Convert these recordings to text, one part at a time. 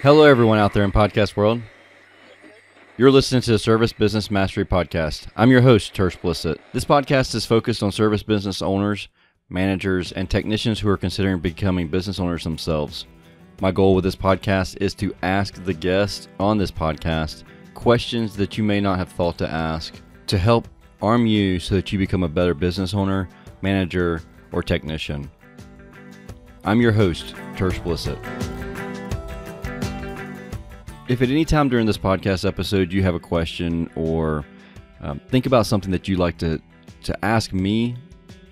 Hello, everyone out there in podcast world. You're listening to the Service Business Mastery Podcast. I'm your host, Tersh Blissett. This podcast is focused on service business owners, managers, and technicians who are considering becoming business owners themselves. My goal with this podcast is to ask the guests on this podcast questions that you may not have thought to ask to help arm you so that you become a better business owner, manager, or technician. I'm your host, Tersh Blissett. If at any time during this podcast episode you have a question or think about something that you'd like to ask me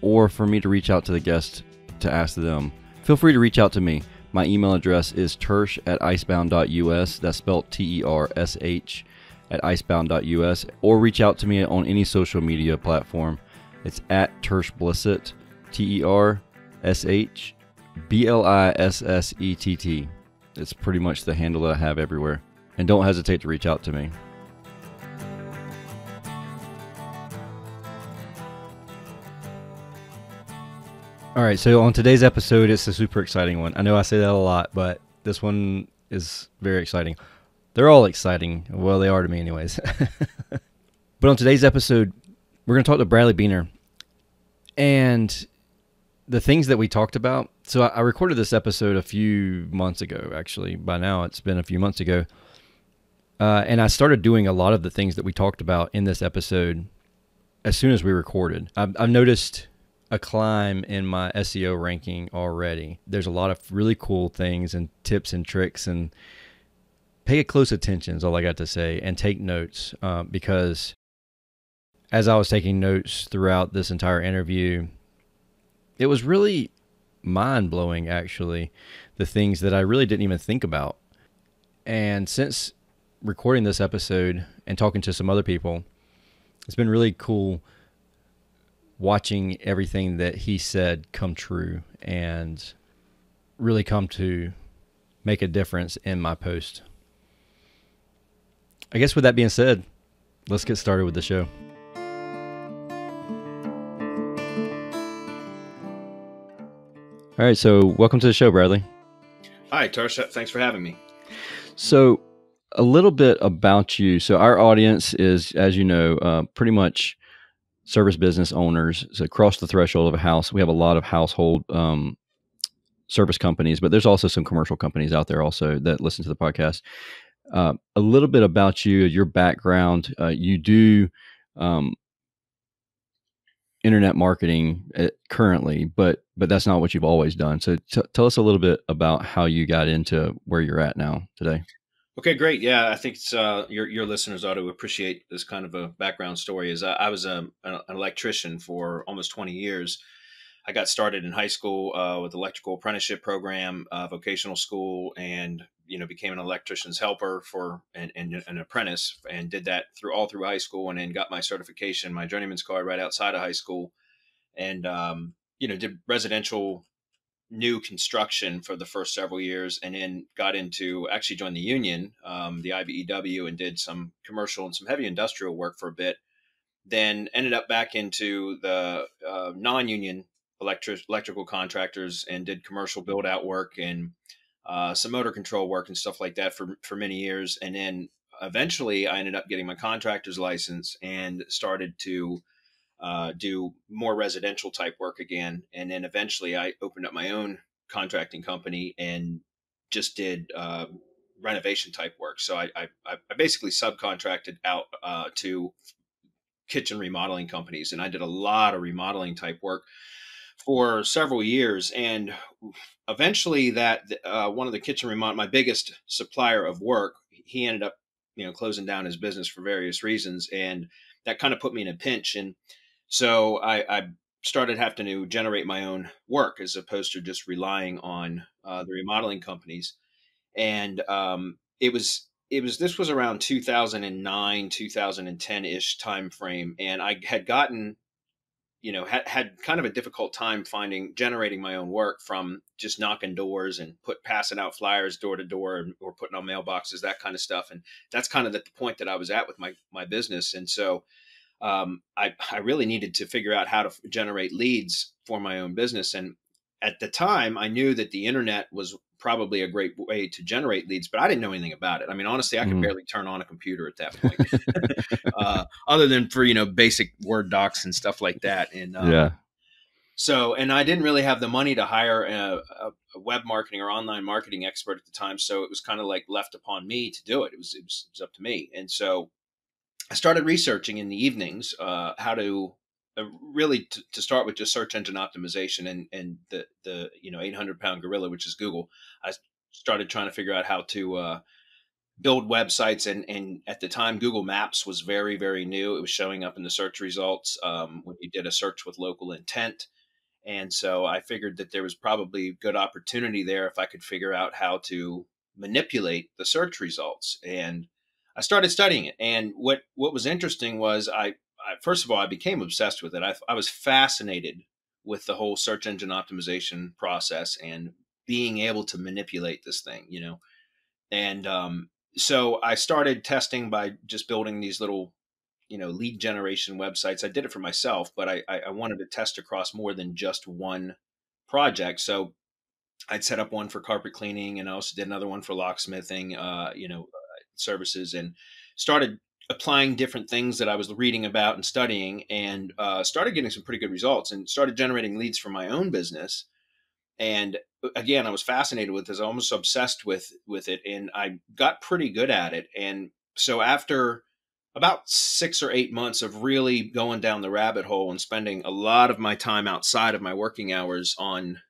or for me to reach out to the guest to ask them, feel free to reach out to me. My email address is tersh@icebound.us. That's spelled Tersh @icebound.us. Or reach out to me on any social media platform. It's at Tersh Blissett, TershBlissett. It's pretty much the handle that I have everywhere. And don't hesitate to reach out to me. All right, so on today's episode, it's a super exciting one. I know I say that a lot, but this one is very exciting. They're all exciting. Well, they are to me anyways. But on today's episode, we're going to talk to Bradley Beener. And the things that we talked about, so I recorded this episode a few months ago, actually. By now, it's been a few months ago. And I started doing a lot of the things that we talked about in this episode as soon as we recorded. I've noticed a climb in my SEO ranking already. There's a lot of really cool things and tips and tricks, and pay close attention is all I got to say, and take notes because as I was taking notes throughout this entire interview, it was really mind-blowing, actually, the things that I really didn't even think about. And since recording this episode and talking to some other people, it's been really cool watching everything that he said come true and really come to make a difference in my post. I guess with that being said, let's get started with the show. All right, so welcome to the show, Bradley. Hi, Tersh. Thanks for having me. So a little bit about you. So our audience is, as you know, pretty much service business owners. So across the threshold of a house, we have a lot of household service companies, but there's also some commercial companies out there also that listen to the podcast. A little bit about you, your background. You do internet marketing currently, but that's not what you've always done. So tell us a little bit about how you got into where you're at now today. Okay, great. Yeah, I think it's your listeners ought to appreciate this kind of a background story. Is I was an electrician for almost 20 years. I got started in high school with electrical apprenticeship program, vocational school, and became an electrician's helper for and an apprentice, and did that all through high school, and then got my certification, my journeyman's card right outside of high school, and did residential new construction for the first several years, and then actually joined the union, the IBEW, and did some commercial and some heavy industrial work for a bit. Then ended up back into the non-union electrical contractors and did commercial build out work and some motor control work and stuff like that for many years. And then eventually I ended up getting my contractor's license and started to do more residential type work again. And then eventually I opened up my own contracting company and just did renovation type work. So I basically subcontracted out to kitchen remodeling companies. And I did a lot of remodeling type work for several years. And eventually that one of the my biggest supplier of work, he ended up, closing down his business for various reasons. And that kind of put me in a pinch. And so I started having to generate my own work as opposed to just relying on the remodeling companies. And this was around 2009, 2010 ish time frame. And I had gotten, had kind of a difficult time generating my own work from just knocking doors and passing out flyers door to door or putting on mailboxes, that kind of stuff. And that's kind of the point that I was at with my business. And so I really needed to figure out how to generate leads for my own business. And at the time, I knew that the internet was probably a great way to generate leads, but I didn't know anything about it. I mean, honestly, I could Mm. barely turn on a computer at that point, other than for, basic Word docs and stuff like that. And Yeah. so, and I didn't really have the money to hire a web marketing or online marketing expert at the time. So it was kind of like left upon me to do it. It was up to me. And so I started researching in the evenings how to really to start with just search engine optimization and the 800-pound gorilla, which is Google. I started trying to figure out how to build websites, and at the time Google Maps was very, very new. It was showing up in the search results when you did a search with local intent. And so I figured that there was probably good opportunity there if I could figure out how to manipulate the search results. And I started studying it. And what was interesting was I first of all, I became obsessed with it. I was fascinated with the whole search engine optimization process and being able to manipulate this thing. And so I started testing by just building these little lead generation websites. I did it for myself, but I wanted to test across more than just one project. So I'd set up one for carpet cleaning, and I also did another one for locksmithing, services, and started applying different things that I was reading about and studying, and started getting some pretty good results, and started generating leads for my own business. And again, I was fascinated with this, almost obsessed with it, and I got pretty good at it. And so after about 6 or 8 months of really going down the rabbit hole and spending a lot of my time outside of my working hours on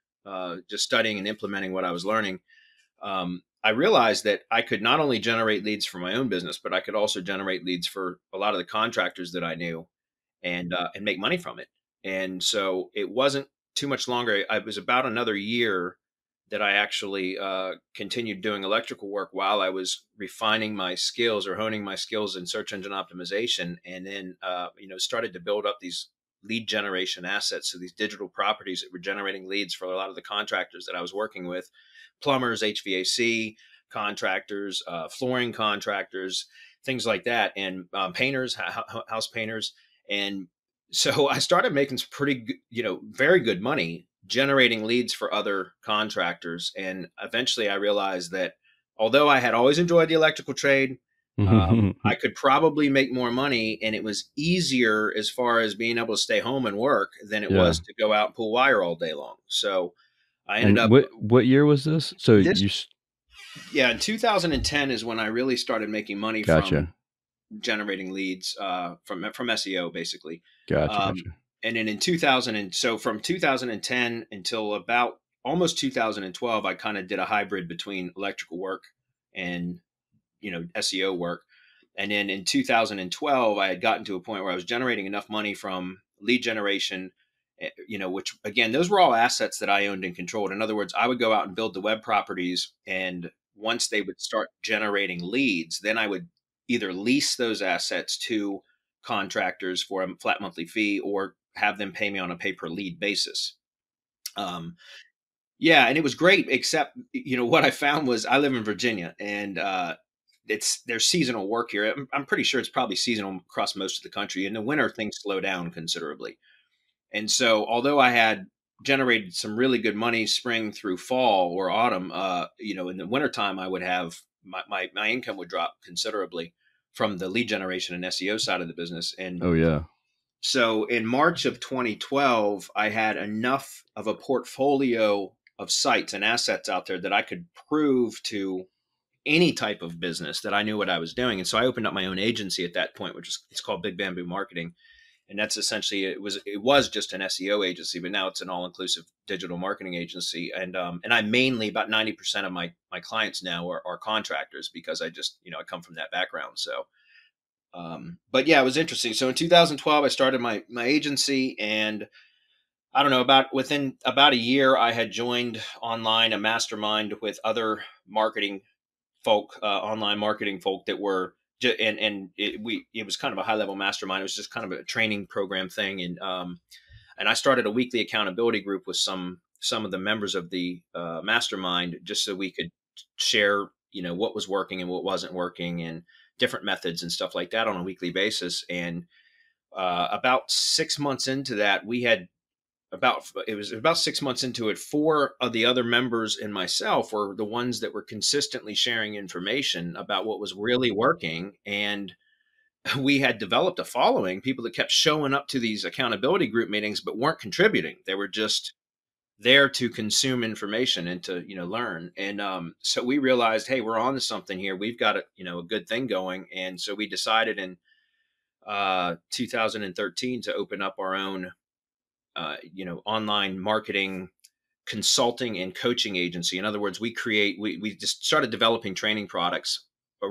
just studying and implementing what I was learning, I realized that I could not only generate leads for my own business, but I could also generate leads for a lot of the contractors that I knew, and make money from it. And so it wasn't too much longer. It was about another year that I actually continued doing electrical work while I was refining my skills or honing my skills in search engine optimization, and then started to build up these lead generation assets. So these digital properties that were generating leads for a lot of the contractors that I was working with, plumbers, HVAC contractors, flooring contractors, things like that, and painters, house painters. And so I started making some pretty, very good money generating leads for other contractors. And eventually I realized that although I had always enjoyed the electrical trade, I could probably make more money, and it was easier as far as being able to stay home and work than it Yeah. was to go out and pull wire all day long. So I ended And up what year was this? So this, yeah, in 2010 is when I really started making money from gotcha. generating leads from SEO basically. Gotcha. Um, Gotcha. and then in 2000, and so from 2010 until about almost 2012, I kind of did a hybrid between electrical work and SEO work. And then in 2012, I had gotten to a point where I was generating enough money from lead generation, which again, those were all assets that I owned and controlled. In other words, I would go out and build the web properties, and once they would start generating leads, then I would either lease those assets to contractors for a flat monthly fee or have them pay me on a pay per lead basis. Um, yeah, and it was great, except what I found was I live in Virginia, and there's seasonal work here. I'm pretty sure it's probably seasonal across most of the country. In the winter, things slow down considerably. And so, although I had generated some really good money spring through fall or autumn, in the wintertime, I would have my income would drop considerably from the lead generation and SEO side of the business. And Oh yeah. so in March of 2012, I had enough of a portfolio of sites and assets out there that I could prove to any type of business that I knew what I was doing. And so I opened up my own agency at that point, which is it's called Big Bamboo Marketing. And that's essentially it was just an SEO agency, but now it's an all-inclusive digital marketing agency. And I mainly about 90% of my clients now are contractors because I just I come from that background. So but yeah, it was interesting. So in 2012, I started my agency, and I don't know, within about a year, I had joined online a mastermind with other marketing folk, online marketing folk that were, it was kind of a high level mastermind. It was just kind of a training program thing, and I started a weekly accountability group with some of the members of the mastermind, just so we could share, what was working and what wasn't working, and different methods and stuff like that on a weekly basis. And about 6 months into that, we had it was about 6 months into it, four of the other members and myself were the ones that were consistently sharing information about what was really working. And we had developed a following, people that kept showing up to these accountability group meetings, but weren't contributing. They were just there to consume information and to, learn. And so we realized, hey, we're on to something here. We've got a good thing going. And so we decided in 2013 to open up our own, online marketing consulting and coaching agency. In other words, we just started developing training products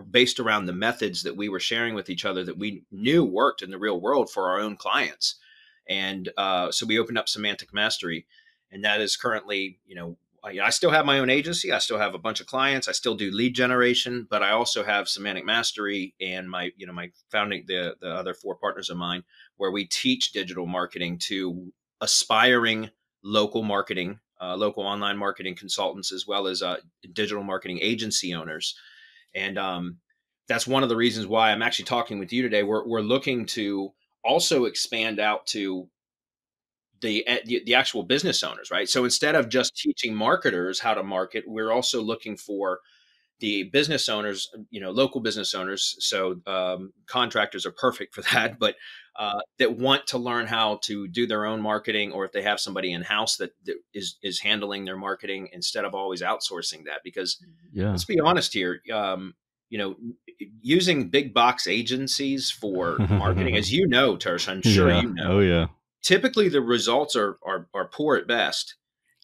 based around the methods that we were sharing with each other that we knew worked in the real world for our own clients. And so we opened up Semantic Mastery, and that is currently, I still have my own agency. I still have a bunch of clients. I still do lead generation, but I also have Semantic Mastery and my founding, the other four partners of mine, where we teach digital marketing to aspiring local online marketing consultants, as well as digital marketing agency owners. And that's one of the reasons why I'm actually talking with you today. We're looking to also expand out to the actual business owners, right? So instead of just teaching marketers how to market, we're also looking for the business owners, local business owners. So contractors are perfect for that, but that want to learn how to do their own marketing, or if they have somebody in house that is handling their marketing, instead of always outsourcing that. Because let's be honest here, using big box agencies for marketing, as you know, Tersh, I'm sure you know. Oh yeah. Typically the results are poor at best.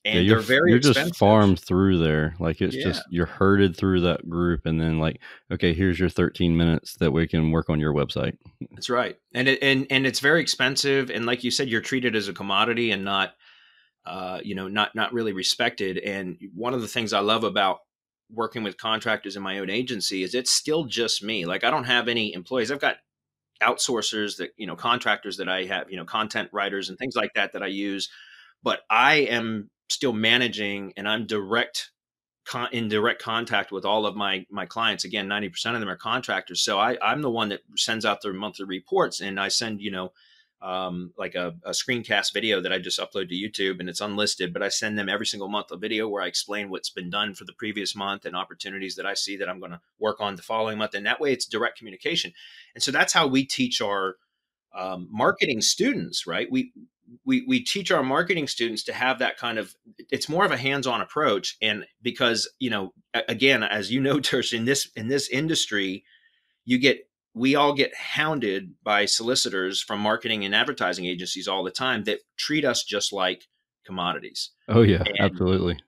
And they're very expensive. Just farmed through there. Like it's just, you're herded through that group, and then like, okay, here's your 13 minutes that we can work on your website. That's right. And it's very expensive. And like you said, you're treated as a commodity and not, not really respected. And one of the things I love about working with contractors in my own agency is it's still just me. Like, I don't have any employees. I've got outsourcers that, contractors that I have, content writers and things like that I use, but I am still managing, and I'm in direct contact with all of my clients. Again, 90% of them are contractors. So I'm the one that sends out their monthly reports, and I send, like a screencast video that I just upload to YouTube, and it's unlisted, but I send them every single month a video where I explain what's been done for the previous month and opportunities that I see that I'm going to work on the following month. And that way it's direct communication. And so that's how we teach our marketing students, right? We teach our marketing students to have that kind of, it's more of a hands-on approach. And because, again, as you know, Tersh, in this industry, we all get hounded by solicitors from marketing and advertising agencies all the time that treat us just like commodities. Oh yeah, absolutely.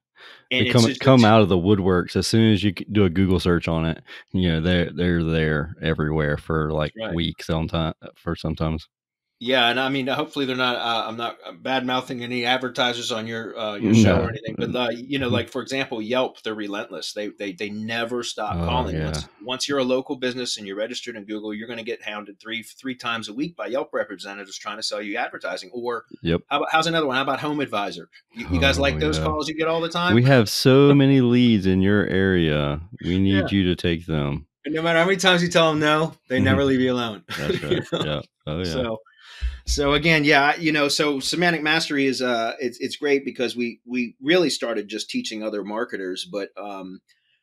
And they come out of the woodworks as soon as you do a Google search on it. They're there everywhere for like weeks sometimes. Yeah, and I mean, hopefully they're not. I'm not bad mouthing any advertisers on your show or anything, but like for example, Yelp, they're relentless. They never stop calling. Yeah. Once you're a local business and you're registered in Google, you're going to get hounded three times a week by Yelp representatives trying to sell you advertising. Or how's another one? How about Homeadvisor? You guys like those calls you get all the time? We have so many leads in your area. We need you to take them. And no matter how many times you tell them no, they never leave you alone. That's right. Yeah. Oh yeah. So again, so Semantic Mastery is it's great because we really started just teaching other marketers, but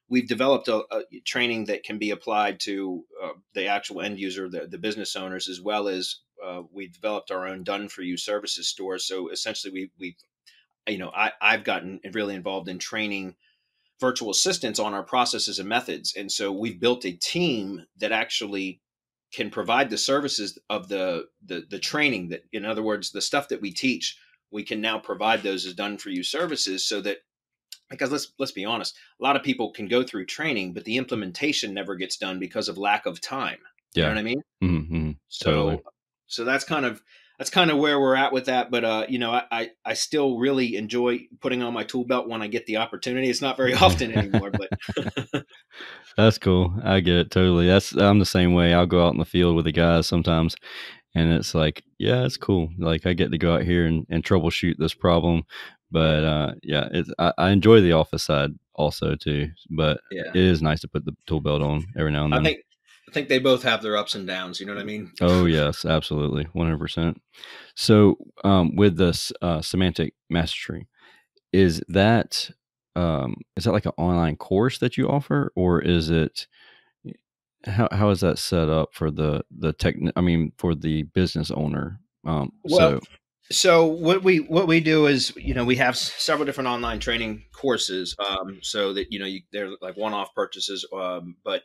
we've developed a training that can be applied to the actual end user, the business owners, as well as we developed our own done for you services store. So essentially, I've gotten really involved in training virtual assistants on our processes and methods, and so we've built a team that actually can provide the services of the training. That, in other words, the stuff that we teach, we can now provide those as done for you services, so that, because let's be honest, a lot of people can go through training, but the implementation never gets done because of lack of time. You know what I mean? Mm-hmm. Totally. So that's kind of where we're at with that. But I still really enjoy putting on my tool belt when I get the opportunity. It's not very often anymore, but that's cool. I get it totally. I'm the same way. I'll go out in the field with the guys sometimes, and it's like, yeah, it's cool. Like, I get to go out here and troubleshoot this problem. But I enjoy the office side also too. But it is nice to put the tool belt on every now and then. I think they both have their ups and downs. You know what I mean? Oh yes, absolutely, 100%. So with this semantic mastery, is is that like an online course that you offer, or is it how is that set up for the tech? I mean, for the business owner. Well, so what we do is, we have several different online training courses, so that they're like one-off purchases, but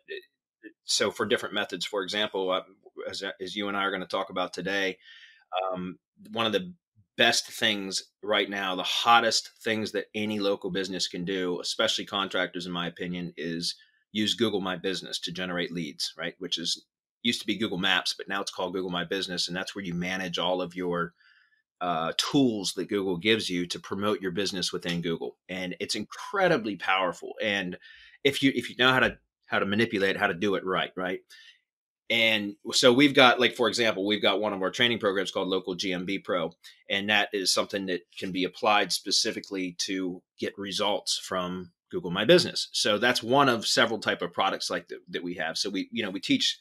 so for different methods. For example, as you and I are going to talk about today, um, one of the best things right now, the hottest things that any local business can do, especially contractors, in my opinion, is use Google My Business to generate leads, right? Which is used to be Google Maps, but now it's called Google My Business, and that's where you manage all of your tools that Google gives you to promote your business within Google, and it's incredibly powerful. And if you know how to manipulate, how to do it right, right. And so we've got, like, for example, we've got one of our training programs called Local Gmb Pro, and that is something that can be applied specifically to get results from Google My Business. So that's one of several type of products like that we have. So we teach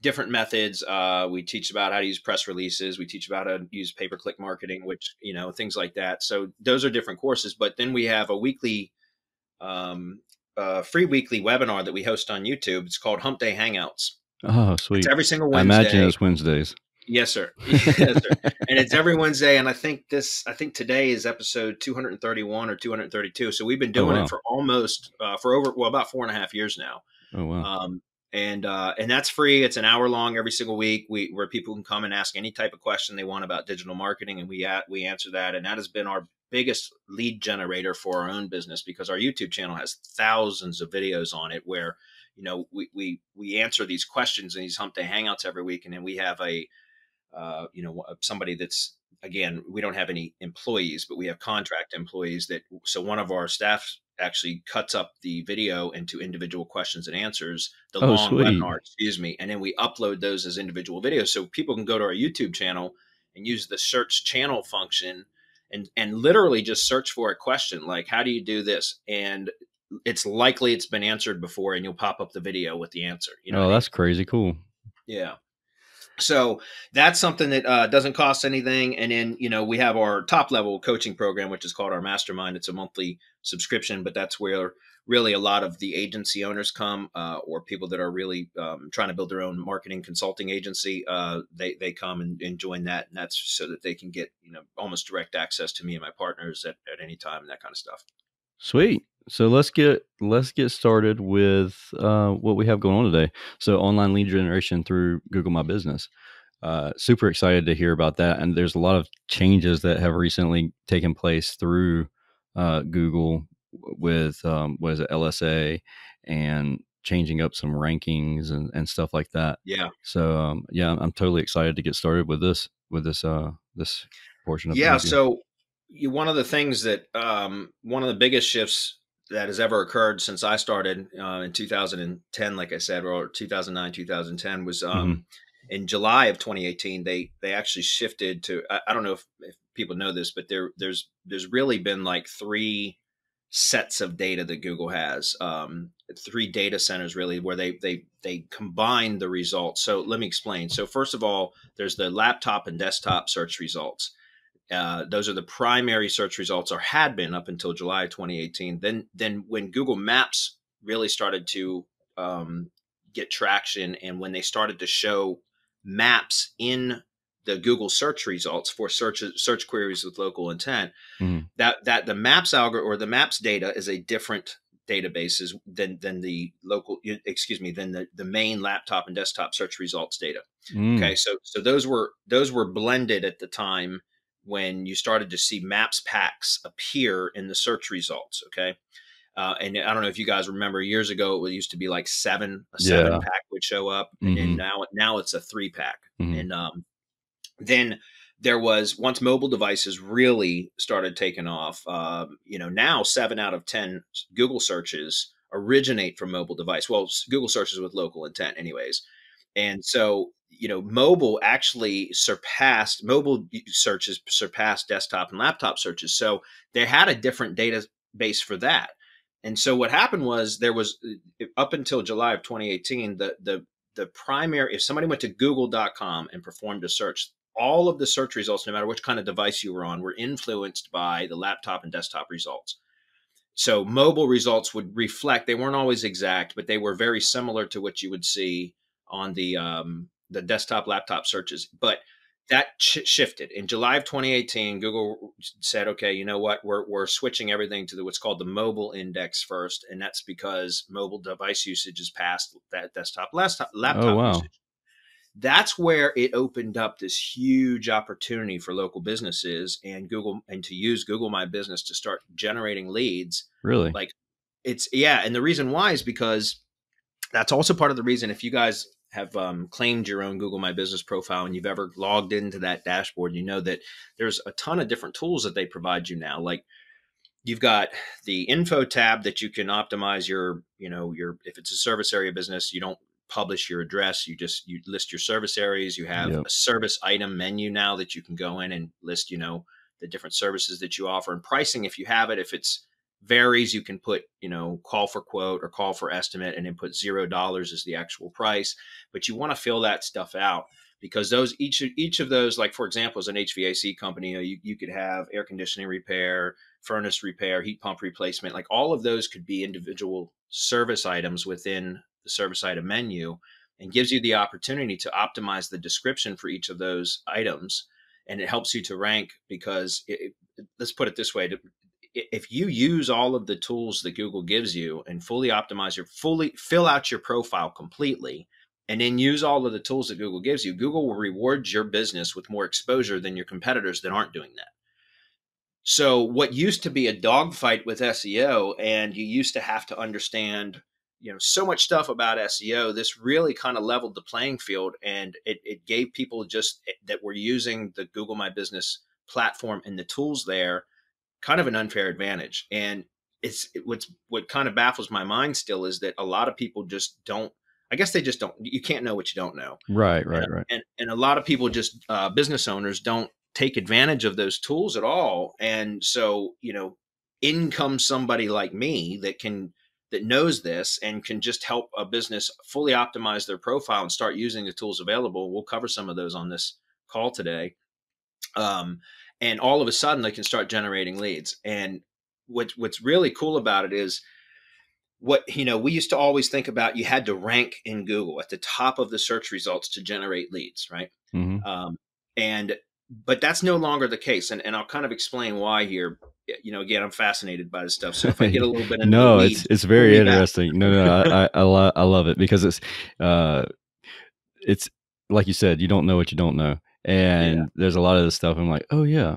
different methods. We teach about how to use press releases. We teach about how to use pay-per-click marketing, which, things like that. So those are different courses. But then we have a weekly, free weekly webinar that we host on YouTube. It's called Hump Day Hangouts. Oh, It's sweet. every single I imagine Wednesday. it's Wednesdays. Yes, sir. Yes, sir. And it's every Wednesday. And I think today is episode 231 or 232. So we've been Oh doing it wow. for almost, for over, well, about 4.5 years now. Oh wow. And that's free. It's an hour long every single week, where people can come and ask any type of question they want about digital marketing, and we answer that. And that has been our biggest lead generator for our own business, because our YouTube channel has thousands of videos on it where, we answer these questions in these Hump Day Hangouts every week, and then we have somebody that's, again, we don't have any employees, but we have contract employees so one of our staff actually cuts up the video into individual questions and answers, the Oh long sweet. webinar, excuse me, and then we upload those as individual videos. So people can go to our YouTube channel and use the search channel function and literally just search for a question like, how do you do this? And it's likely it's been answered before, and you'll pop up the video with the answer. You know what I Oh, mean? that's crazy cool. Yeah. So that's something that doesn't cost anything. And then, we have our top level coaching program, which is called our Mastermind. It's a monthly subscription, but that's where really a lot of the agency owners come, or people that are really trying to build their own marketing consulting agency. They come and join that. And that's so that they can get, almost direct access to me and my partners at any time, and that kind of stuff. Sweet. So let's get started with what we have going on today. So online lead generation through Google My Business. Super excited to hear about that. And there's a lot of changes that have recently taken place through Google with what is it, LSA, and changing up some rankings and stuff like that. Yeah. So yeah, I'm totally excited to get started with this portion of the Yeah. interview. So one of the things that, one of the biggest shifts that has ever occurred since I started in 2010, like I said, or 2009, 2010, was Hmm. in July of 2018. They actually shifted to, I don't know if people know this, but there's really been like three sets of data that Google has, three data centers really, where they combine the results. So let me explain. So first of all, there's the laptop and desktop search results. Those are the primary search results, or had been up until July of 2018. Then when Google Maps really started to get traction, and when they started to show maps in the Google search results for search queries with local intent, Hmm. that the Maps algorithm, or the Maps data, is a different databases than the local, excuse me, than the main laptop and desktop search results data. Mm. Okay, so those were blended at the time when you started to see Maps packs appear in the search results. Okay, and I don't know if you guys remember, years ago it used to be like a seven Yeah. pack would show up, and then Hmm. now it's a 3 pack. Hmm. And then there was, once mobile devices really started taking off, now 7 out of 10 Google searches originate from mobile device. Well, Google searches with local intent anyways. And so, mobile searches surpassed desktop and laptop searches. So they had a different database for that. And so what happened was, there was, up until July of 2018, the primary, if somebody went to google.com and performed a search, all of the search results, no matter which kind of device you were on, were influenced by the laptop and desktop results. So mobile results would reflect, they weren't always exact, but they were very similar to what you would see on the desktop laptop searches. But that shifted in July of 2018. Google said, okay, you know what, we're switching everything to what's called the mobile index first. And that's because mobile device usage is past that desktop Oh, laptop wow. usage. That's where it opened up this huge opportunity for local businesses and Google, and to use Google My Business to start generating leads. Really? Like, it's, yeah. And the reason why is because that's also part of the reason, if you guys have claimed your own Google My Business profile and you've ever logged into that dashboard, you know that there's a ton of different tools that they provide you now. Like, you've got the info tab that you can optimize your, if it's a service area business, you don't publish your address. You list your service areas. You have Yep. a service item menu now that you can go in and list, the different services that you offer and pricing. If you have it, if it's varies, you can put, call for quote or call for estimate and then put $0 as the actual price. But you want to fill that stuff out, because those, each of those, like for example, as an HVAC company, you could have air conditioning repair, furnace repair, heat pump replacement, like all of those could be individual service items within the service item menu, and gives you the opportunity to optimize the description for each of those items. And it helps you to rank, because let's put it this way, if you use all of the tools that Google gives you and fully fill out your profile completely, and then use all of the tools that Google gives you, Google will reward your business with more exposure than your competitors that aren't doing that. So what used to be a dogfight with SEO, and you used to have to understand, so much stuff about SEO, this really kind of leveled the playing field, and it gave people just that were using the Google My Business platform and the tools there kind of an unfair advantage. And what kind of baffles my mind still is that a lot of people just don't, I guess they just don't, you can't know what you don't know. Right, And, right, right. and a lot of people just, business owners don't take advantage of those tools at all. And so, in comes somebody like me that knows this and can just help a business fully optimize their profile and start using the tools available. We'll cover some of those on this call today. And all of a sudden they can start generating leads. And what's really cool about it is, we used to always think about, you had to rank in Google at the top of the search results to generate leads, right? Mm-hmm. But that's no longer the case. And I'll kind of explain why here. Again, I'm fascinated by this stuff. So if I get a little bit into the No, weeds, it's pull very me back. interesting. No, I love it, because uh, it's like you said, you don't know what you don't know, Yeah. and there's a lot of this stuff. I'm like, oh yeah,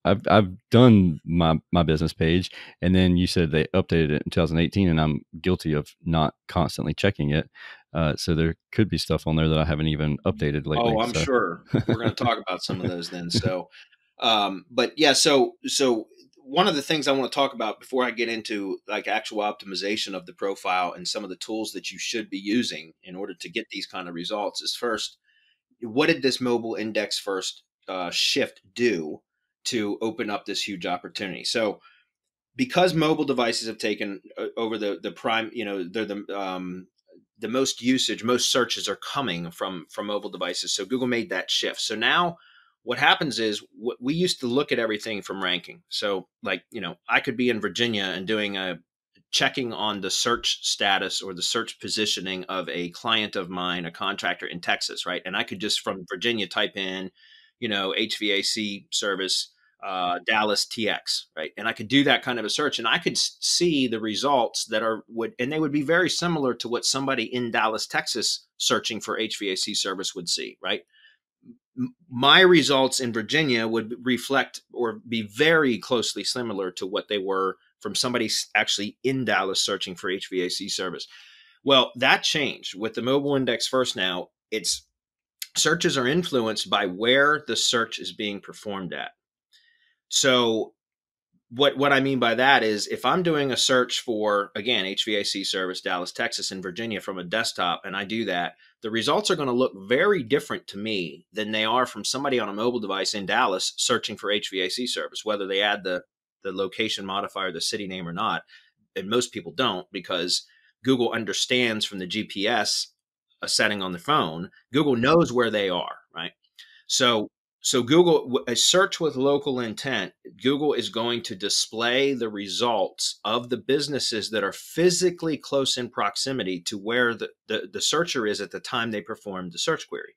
I've done my business page, and then you said they updated it in 2018, and I'm guilty of not constantly checking it. So there could be stuff on there that I haven't even updated lately. Oh, I'm So sure we're going to talk about some of those then. So, but yeah, so one of the things I want to talk about before I get into like actual optimization of the profile and some of the tools that you should be using in order to get these kind of results is, first, what did this mobile index first shift do to open up this huge opportunity? So, because mobile devices have taken over the prime, they're the most usage, most searches are coming from mobile devices. So Google made that shift. So now what happens is, we used to look at everything from ranking. So like, I could be in Virginia and doing a checking on the search status or the search positioning of a client of mine, a contractor in Texas, right? And I could just from Virginia type in, HVAC service, Dallas TX, right? And I could do that kind of a search, and I could see the results that and they would be very similar to what somebody in Dallas, Texas, searching for HVAC service would see, right? My results in Virginia would reflect or be very closely similar to what they were from somebody actually in Dallas searching for HVAC service. Well, that changed with the mobile index first. Now it's searches are influenced by where the search is being performed at. So what I mean by that is, if I'm doing a search for, again, HVAC service, Dallas, Texas, and Virginia from a desktop, and I do that, the results are going to look very different to me than they are from somebody on a mobile device in Dallas searching for HVAC service, whether they add the location modifier, the city name or not. And most people don't, because Google understands from the GPS a setting on the phone, Google knows where they are, right? So, so Google, a search with local intent, Google is going to display the results of the businesses that are physically close in proximity to where the searcher is at the time they performed the search query.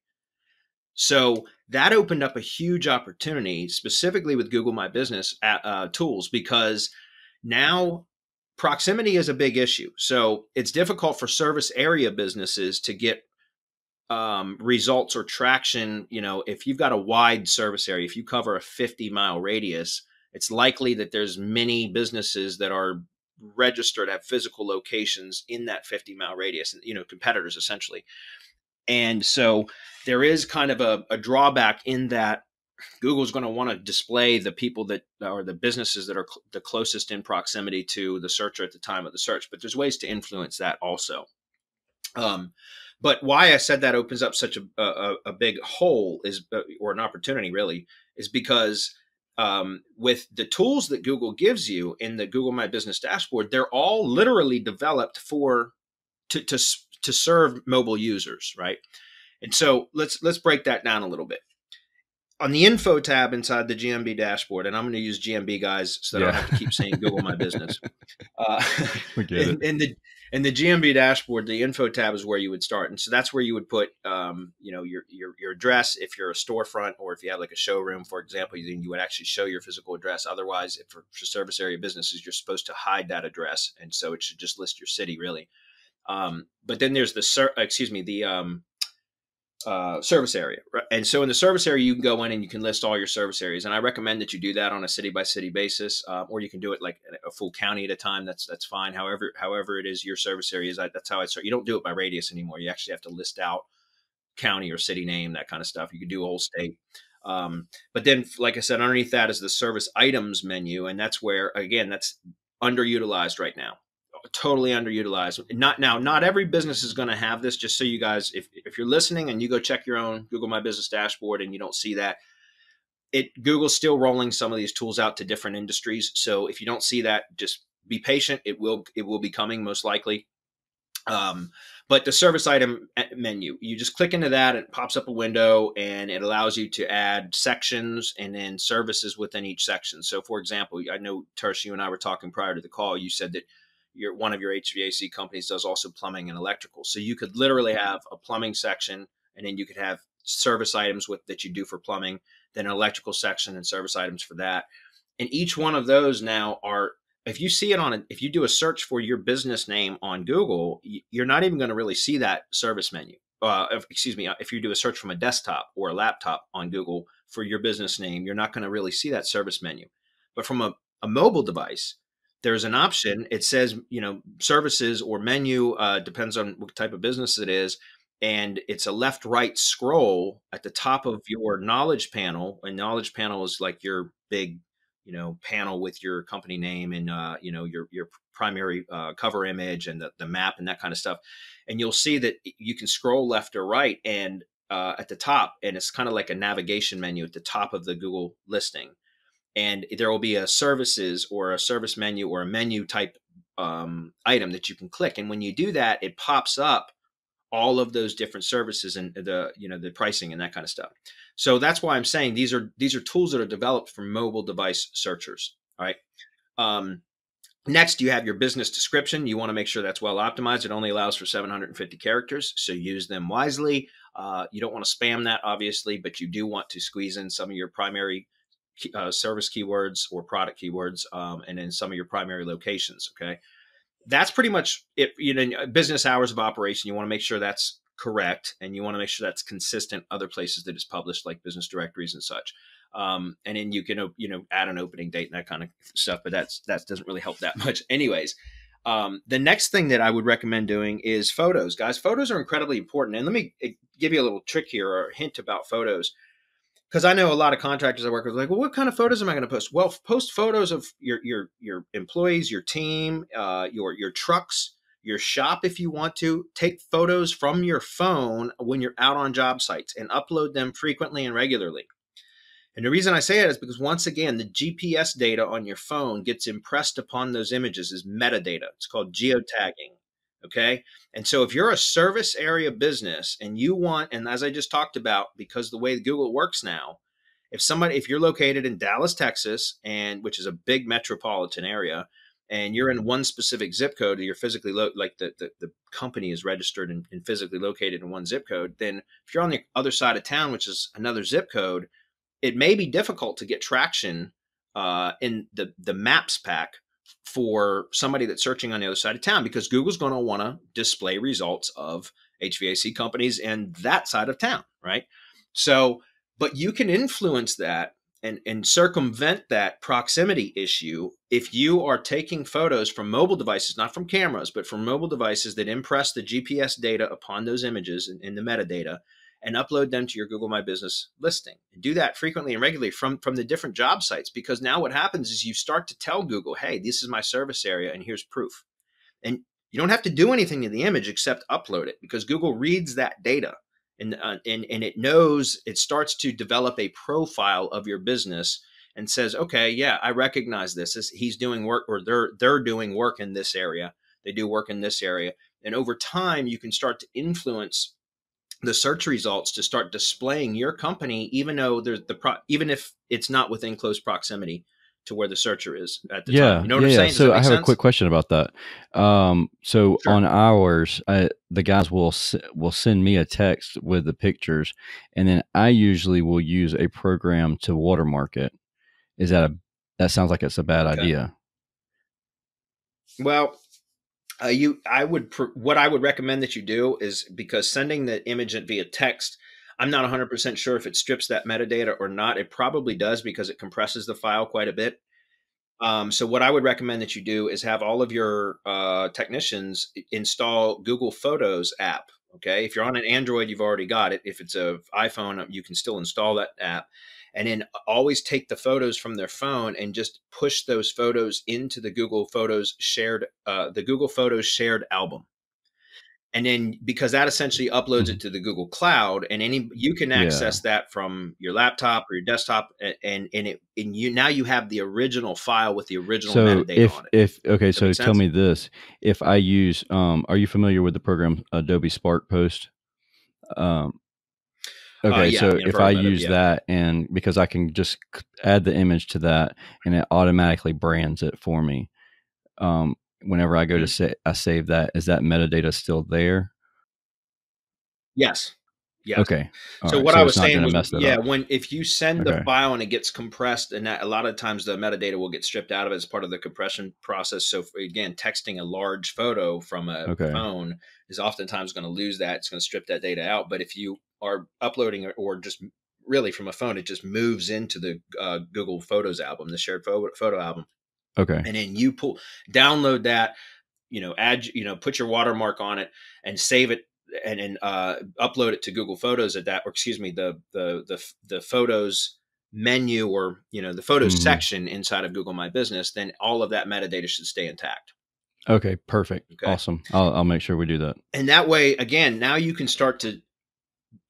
So that opened up a huge opportunity, specifically with Google My Business tools, because now proximity is a big issue. So it's difficult for service area businesses to get results or traction. You know, if you've got a wide service area, if you cover a 50-mile radius, it's likely that there's many businesses that are registered, have physical locations in that 50-mile radius, you know, competitors essentially. And so there is kind of a drawback in that Google's going to want to display the people that are the businesses that are the closest in proximity to the searcher at the time of the search. But there's ways to influence that also. But why I said that opens up such a big hole is, or an opportunity really, is because with the tools that Google gives you in the Google My Business dashboard, they're all literally developed to serve mobile users, right? And so let's break that down a little bit. On the info tab inside the GMB dashboard, and I'm going to use GMB guys so that I don't have to keep saying Google My Business. We get it. In the GMB dashboard, the info tab is where you would start, and so that's where you would put, you know, your address if you're a storefront, or if you have like a showroom, for example, then you would actually show your physical address. Otherwise, if for service area businesses, you're supposed to hide that address, and so it should just list your city really. But then there's the service area, right? And so in the service area, you can go in and you can list all your service areas. And I recommend that you do that on a city by city basis, or you can do it like a full county at a time. That's fine. However it is your service areas. That's how I start. You don't do it by radius anymore. You actually have to list out county or city name, that kind of stuff. You can do whole state. But then, like I said, underneath that is the service items menu. And that's where, again, that's underutilized right now. Totally underutilized. Not every business is going to have this. Just so you guys, if you're listening and you go check your own Google My Business dashboard and you don't see that, Google's still rolling some of these tools out to different industries. So if you don't see that, just be patient. It will be coming most likely. But the service item menu, you just click into that, it pops up a window and it allows you to add sections and then services within each section. So for example, I know Tersh, you and I were talking prior to the call, you said that one of your HVAC companies does also plumbing and electrical. So you could literally have a plumbing section, and then you could have service items that you do for plumbing, then an electrical section and service items for that. And each one of those now are, if you see it if you do a search for your business name on Google, you're not even going to really see that service menu. If you do a search from a desktop or a laptop on Google for your business name, you're not going to really see that service menu. But from a mobile device, there's an option. It says, you know, services or menu, depends on what type of business it is. And it's a left-right scroll at the top of your knowledge panel. And knowledge panel is like your big, you know, panel with your company name and, you know, your primary cover image and the map and that kind of stuff. And you'll see that you can scroll left or right and at the top, and it's kind of like a navigation menu at the top of the Google listing. And there will be a services or a service menu or a menu type item that you can click. And when you do that, it pops up all of those different services and the pricing and that kind of stuff. So that's why I'm saying these are tools that are developed for mobile device searchers. All right. Next, you have your business description. You want to make sure that's well optimized. It only allows for 750 characters, so use them wisely. You don't want to spam that, obviously, but you do want to squeeze in some of your primary service keywords or product keywords, and then some of your primary locations. Okay. That's pretty much it. You know, business hours of operation, you want to make sure that's correct, and you want to make sure that's consistent other places that it's published, like business directories and such. And then you can, you know, add an opening date and that kind of stuff, but that doesn't really help that much. Anyways, the next thing that I would recommend doing is photos. Guys, photos are incredibly important. And let me give you a little trick here or a hint about photos. Because I know a lot of contractors I work with are like, well, what kind of photos am I going to post? Well, post photos of your employees, your team, your trucks, your shop if you want to. Take photos from your phone when you're out on job sites and upload them frequently and regularly. And the reason I say it is because, once again, the GPS data on your phone gets impressed upon those images as metadata. It's called geotagging. Okay. And so if you're a service area business and you want, and as I just talked about, because the way Google works now, if you're located in Dallas, Texas, and which is a big metropolitan area, and you're in one specific zip code, you're physically like the company is registered and physically located in one zip code, then if you're on the other side of town, which is another zip code, it may be difficult to get traction in the maps pack for somebody that's searching on the other side of town, because Google's going to want to display results of HVAC companies in that side of town, right? So, but you can influence that and circumvent that proximity issue if you are taking photos from mobile devices, not from cameras, but from mobile devices that impress the GPS data upon those images in the metadata, and upload them to your Google My Business listing. And do that frequently and regularly from the different job sites, because now what happens is you start to tell Google, hey, this is my service area and here's proof. And you don't have to do anything to the image except upload it, because Google reads that data and it knows, it starts to develop a profile of your business and says, okay, yeah, I recognize this. He's doing work, or they're doing work in this area. They do work in this area. And over time, you can start to influence the search results to start displaying your company, even though even if it's not within close proximity to where the searcher is at the time. You know what I'm saying? Does So that I make have a sense? quick question about that. So Sure. on ours, the guys will send me a text with the pictures, and then I usually will use a program to watermark it. That sounds like it's a bad Okay. idea. Well, what I would recommend that you do is, because sending the image via text, I'm not 100% sure if it strips that metadata or not. It probably does, because it compresses the file quite a bit. So what I would recommend that you do is have all of your technicians install Google Photos app. Okay. If you're on an Android, you've already got it. If it's an iPhone, you can still install that app. And then always take the photos from their phone and just push those photos into the Google Photos shared album. And then, because that essentially uploads Mhm. it to the Google Cloud, and you can Yeah. access that from your laptop or your desktop, and you now you have the original file with the original So metadata on it. if okay, Does that so make tell sense? me this: if I use, are you familiar with the program Adobe Spark Post? Um, okay, Yeah, I so mean, I've if heard I about it. use Yeah. that, and because I can just add the image to that, and it automatically brands it for me. Whenever I go to Mhm. I save that, is that metadata still there? Yes. Yes. Okay, all So right, what I so it's was not saying going to was, mess that yeah, up. if you send the Okay, file and it gets compressed, and that, a lot of times the metadata will get stripped out of it as part of the compression process. So again, texting a large photo from a okay, phone is oftentimes going to lose that. It's going to strip that data out. But if you are uploading or just really from a phone, it just moves into the Google Photos album, the shared photo album, okay, and then download that, add, put your watermark on it and save it, and then upload it to Google Photos at that, or excuse me, the Photos menu, or the Photos hmm section inside of Google My Business. Then all of that metadata should stay intact. okay, perfect, Okay, awesome. I'll make sure we do that. and that way, again, now you can start to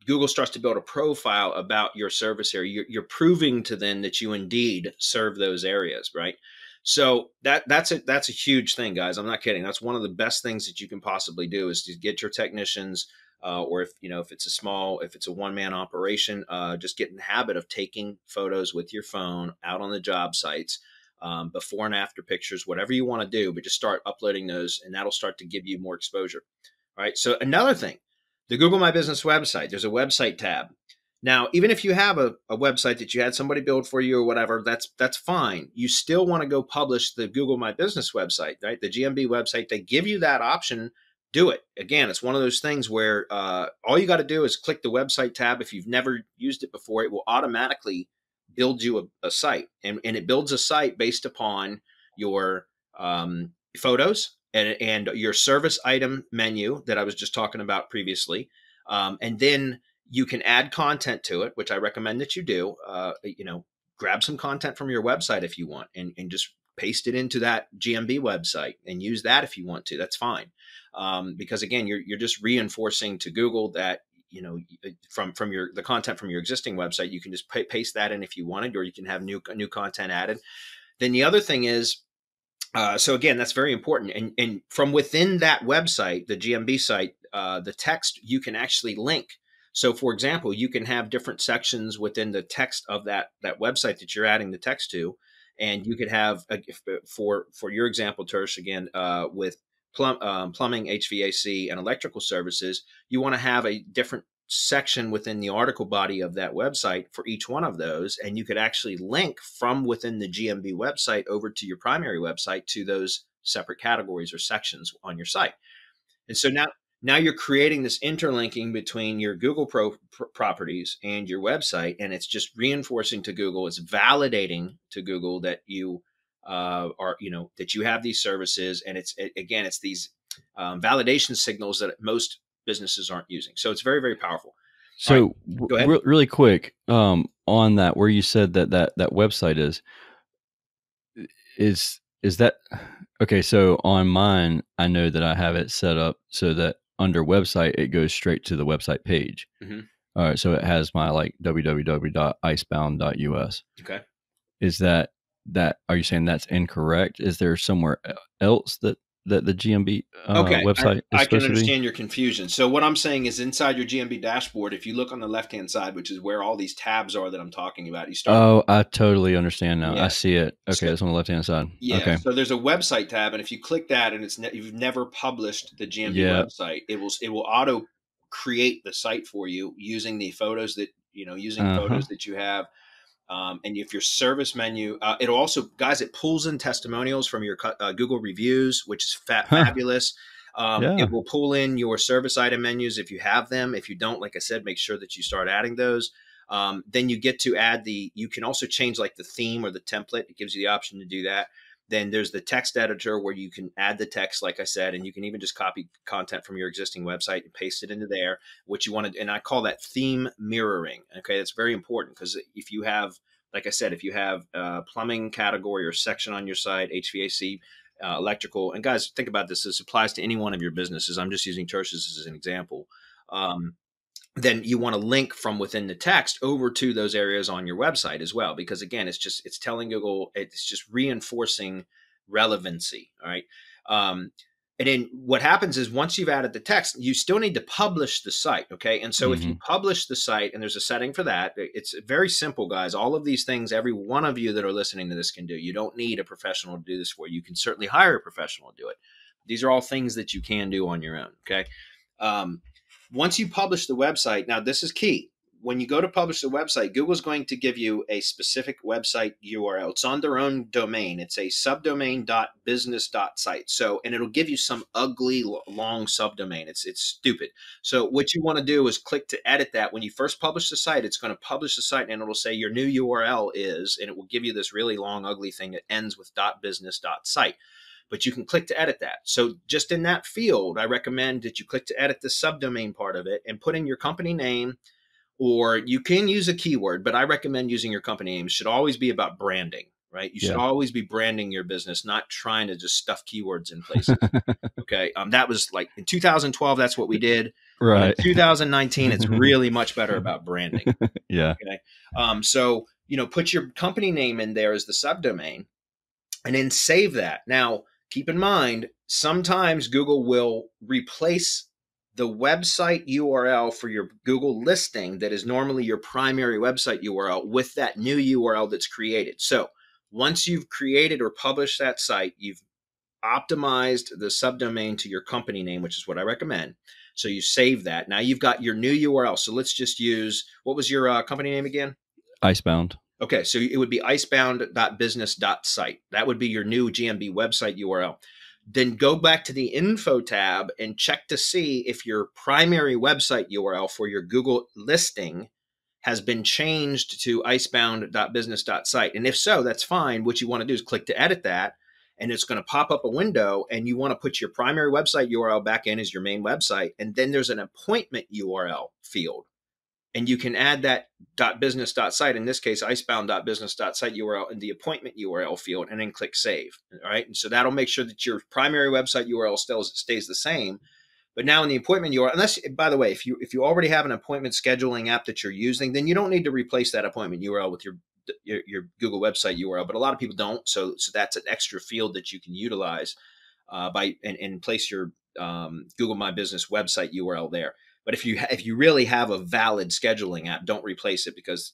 Google starts to build a profile about your service area. You're proving to them that you indeed serve those areas, right? So that's a huge thing, guys. I'm not kidding. That's one of the best things that you can possibly do, is to get your technicians, or if it's a one man operation, just get in the habit of taking photos with your phone out on the job sites, before and after pictures, whatever you want to do, but just start uploading those, and that'll start to give you more exposure. All right. So another thing, the Google My Business website, there's a website tab. Now, even if you have a website that you had somebody build for you or whatever, that's fine. You still want to go publish the Google My Business website, right? The GMB website. They give you that option. Do it. Again, it's one of those things where all you got to do is click the website tab. If you've never used it before, it will automatically build you a site, and it builds a site based upon your photos and your service item menu that I was just talking about previously. And then you can add content to it, which I recommend that you do. Grab some content from your website if you want, and just paste it into that GMB website and use that if you want to. That's fine. Because again, you're just reinforcing to Google that, from the content from your existing website, you can just paste that in if you wanted, or you can have new content added. Then the other thing is, So again, that's very important. And from within that website, the GMB site, the text you can actually link. So for example, you can have different sections within the text of that website that you're adding the text to. And you could have, for your example, Tersh, again, with plumbing, HVAC, and electrical services, you want to have a different section within the article body of that website for each one of those. And you could actually link from within the GMB website over to your primary website to those separate categories or sections on your site. And so now you're creating this interlinking between your Google properties and your website, and it's just reinforcing to Google, it's validating to Google that you that you have these services, and it's these validation signals that most businesses aren't using. So it's very, very powerful. All right, So go ahead. really quick, on that, where you said that website is that okay? So on mine, I know that I have it set up so that under website, it goes straight to the website page. Mm-hmm. All right. So it has my like www.icebound.us. Okay. Is that, are you saying that's incorrect? Is there somewhere else that the GMB Okay, website is I can supposed to be? understand your confusion. So what I'm saying is inside your GMB dashboard, if you look on the left-hand side, which is where all these tabs are that I'm talking about, you start. Oh, I totally understand now. I Yeah. see it. Okay, So, it's on the left-hand side. yeah. Okay. So there's a website tab, and if you click that, and you've never published the GMB Yeah. website, it will auto create the site for you using the photos that Uh-huh. you have. And if your service menu, it'll also, guys, it pulls in testimonials from your Google reviews, which is Huh. fabulous. Yeah. It will pull in your service item menus if you have them. If you don't, like I said, make sure that you start adding those. Then you get to add you can also change like the theme or the template. It gives you the option to do that. Then there's the text editor where you can add the text, like I said, and you can even just copy content from your existing website and paste it into there, what you want to, and I call that theme mirroring. Okay. That's very important because if you have, like I said, if you have a plumbing category or section on your site, HVAC, electrical, and guys, think about this. This applies to any one of your businesses. I'm just using Tersh's as an example. Um, then you want to link from within the text over to those areas on your website as well, because again, it's telling Google, it's just reinforcing relevancy. All right. And then what happens is once you've added the text, you still need to publish the site. Okay. And so if you Mm-hmm. publish the site, and there's a setting for that, it's very simple, guys. All of these things, every one of you that are listening to this can do. You don't need a professional to do this for you. You can certainly hire a professional to do it. These are all things that you can do on your own. Okay. Um, Once you publish the website, now this is key. When you go to publish the website, Google's going to give you a specific website URL. It's on their own domain. It's a subdomain.business.site. So, and it'll give you some ugly long subdomain. It's stupid. So what you want to do is click to edit that. When you first publish the site, it's going to publish the site and it'll say your new URL is, and it will give you this really long, ugly thing that ends with .business.site. But you can click to edit that. So just in that field, I recommend that you click to edit the subdomain part of it and put in your company name, or you can use a keyword, but I recommend using your company name. It should always be about branding, right? You should Yeah. always be branding your business, not trying to just stuff keywords in places. Okay. That was like in 2012, that's what we did. But in Right. 2019, it's really much better about branding. Yeah. Okay. So, put your company name in there as the subdomain and then save that. Now, keep in mind, sometimes Google will replace the website URL for your Google listing that is normally your primary website URL with that new URL that's created. So once you've created or published that site, you've optimized the subdomain to your company name, which is what I recommend. So you save that. Now you've got your new URL. So let's just use, what was your company name again? Icebound. Okay, so it would be icebound.business.site. That would be your new GMB website URL. Then go back to the info tab and check to see if your primary website URL for your Google listing has been changed to icebound.business.site. And if so, that's fine. What you want to do is click to edit that, and it's going to pop up a window, and you want to put your primary website URL back in as your main website. And then there's an appointment URL field. And you can add that .business.site, in this case, icebound.business.site URL in the appointment URL field, and then click save. All right. And so that'll make sure that your primary website URL still stays the same. But now in the appointment URL, unless, by the way, if you already have an appointment scheduling app that you're using, then you don't need to replace that appointment URL with your your Google website URL, but a lot of people don't. So that's an extra field that you can utilize and place your Google My Business website URL there. But if you really have a valid scheduling app, don't replace it, because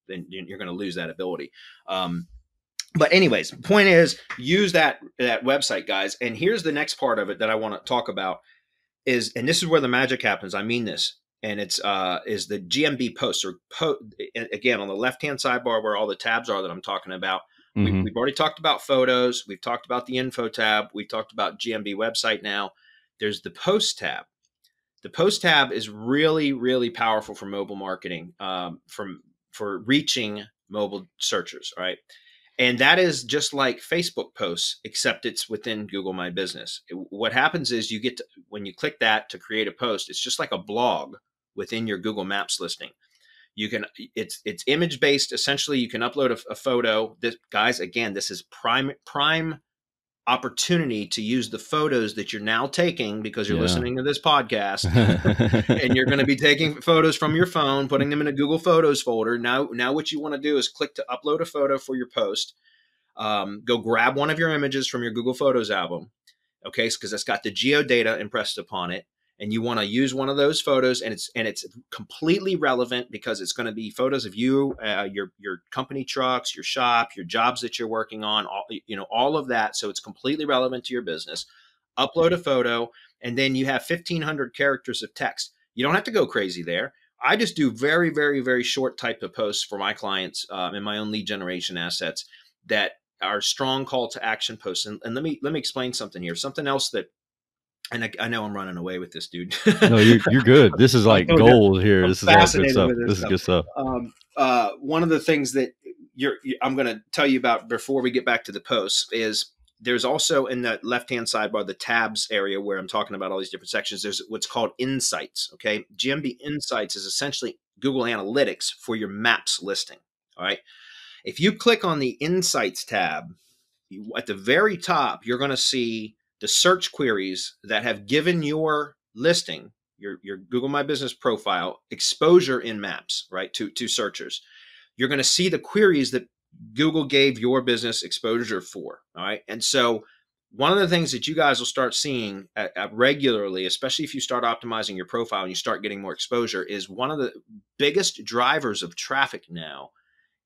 then you're going to lose that ability. But anyways, the point is, use that website, guys. And here's the next part of it that I want to talk about and this is where the magic happens. I mean this, and it's is the Gmb Posts, again, on the left-hand sidebar where all the tabs are that I'm talking about. We've already talked about photos. We've talked about the info tab. We've talked about Gmb website now. There's the post tab. The post tab is really, really powerful for mobile marketing, for reaching mobile searchers, right? And that is just like Facebook posts, except it's within Google My Business. What happens is when you click that to create a post, it's just like a blog within your Google Maps listing. It's image based. Essentially, you can upload a photo. Guys, again, this is prime opportunity to use the photos that you're now taking, because you're listening to this podcast and you're going to be taking photos from your phone, putting them in a Google Photos folder. Now what you want to do is click to upload a photo for your post. Go grab one of your images from your Google Photos album. Okay. Because it's got the geo data impressed upon it. And you want to use one of those photos, and it's completely relevant, because it's going to be photos of you, your company trucks, your shop, your jobs that you're working on, all of that. So it's completely relevant to your business. Upload a photo, and then you have 1,500 characters of text. You don't have to go crazy there. I just do very, very, very short type of posts for my clients in my own lead generation assets that are strong call to action posts. And let me explain something here. Something else that. And I know I'm running away with this, dude. No, you're good. This is like gold here. This is all good stuff. This is good stuff. One of the things that I'm going to tell you about before we get back to the posts is there's also in the left-hand sidebar, the tabs area where I'm talking about all these different sections. There's what's called Insights. Okay. Gmb Insights is essentially Google Analytics for your maps listing. All right. If you click on the Insights tab, at the very top, you're going to see the search queries that have given your listing, your Google My Business profile, exposure in maps, right, to searchers. You're going to see the queries that Google gave your business exposure for, all right? And so one of the things that you guys will start seeing regularly, especially if you start optimizing your profile and you start getting more exposure, is one of the biggest drivers of traffic now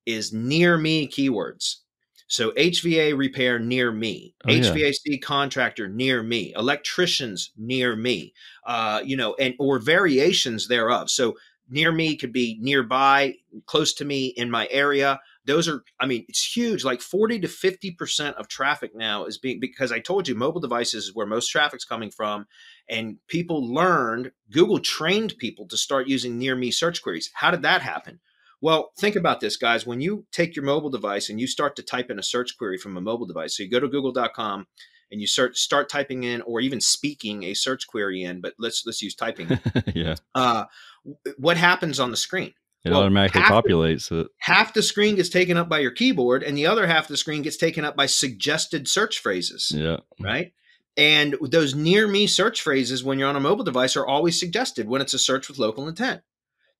is near me keywords. So HVA repair near me, HVAC contractor near me, electricians near me, or variations thereof. So near me could be nearby, close to me, in my area. Those are, it's huge. Like 40 to 50% of traffic now is because I told you mobile devices is where most traffic's coming from. And Google trained people to start using near me search queries. How did that happen? Well, think about this, guys. When you take your mobile device and you start to type in a search query from a mobile device, so you go to google.com and you start typing in, or even speaking a search query in, but let's use typing. Yeah. What happens on the screen? It automatically populates it. Half the screen gets taken up by your keyboard, and the other half of the screen gets taken up by suggested search phrases. Yeah. Right. And those near me search phrases, when you're on a mobile device, are always suggested when it's a search with local intent.